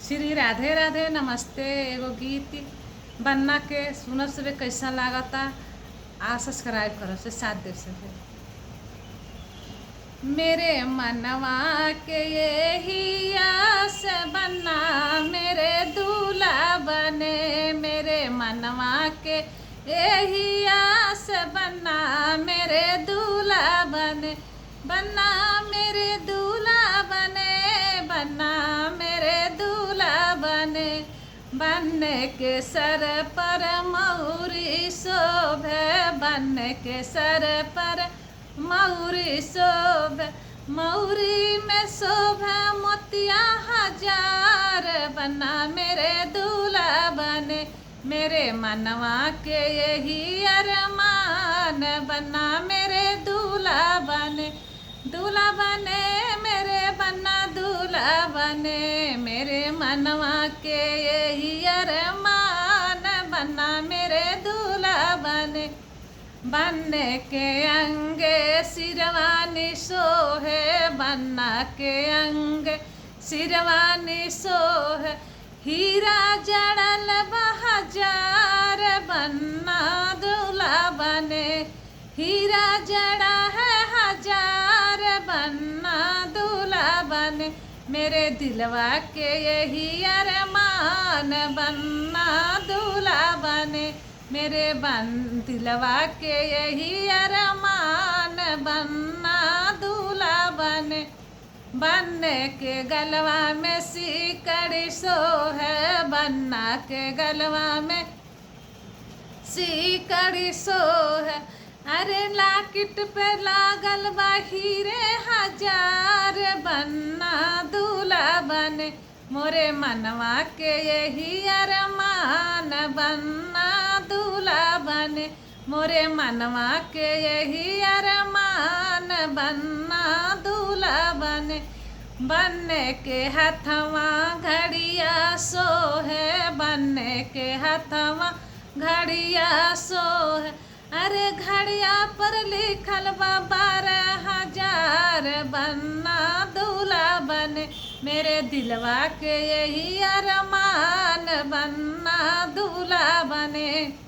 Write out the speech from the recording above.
श्री राधे राधे नमस्ते। एगो गीत बन्ना के सुनत से कैसा लागता आ सब्सक्राइब करो से साथ दे सके। मेरे मनवा के यही आस बन्ना मेरे दूल्हा बने। मेरे मनवा के यही आस बन्ना मेरे दूल्हा बने। बन्ना मेरे दूल्हा बने। बन्ना मेरे दूल्हा बने। बन्ने के सर पर मौरी शोभे। बन्ने के सर पर मौरी शोभे। मौरी में शोभे मोतिया हजार। बन्ना मेरे दूल्हा बने। मेरे मनवा के यही अरमान। बन्ना मेरे दूल्हा बने। दूल्हा बने मेरे बन्ना दूल्हा बने। मेरे मनवा के यही अरमान। बन्ना मेरे दूल्हा बने। बन्ने के अंगे सिरवानी सोहे। बन्ना के अंगे सिरवानी सोहे। हीरा जड़ल बहाजार। बन्ना दूल्हा बने। हीरा जड़ा है हजार। बन्ना दूल्हा बने। मेरे दिलवा के यही अरमान। बन्ना दूल्हा बने। मेरे दिलवा के यही अरमान। बन्ना दूल्हा बने। बन्ने के गलवा में सिकड़ी सोहे। बन्ना के गलवा में सिकड़ी सोहे। अरे लाकिट पे लागल बा हीरे हजार। बन्ना दूल्हा बने। मोरे मनवा के यही अरमान। बन्ना दूल्हा बने। मोरे मनवा के यही अरमान। बन्ना दूल्हा बने। बन्ने के हथवा घड़िया सोहे। बन्ने के हथवा घड़िया सोहे। अरे घड़िया पर लिखल बा 12,000। बन्ना दूल्हा बने। मेरे दिलवा के यही अरमान। बन्ना दूल्हा बने।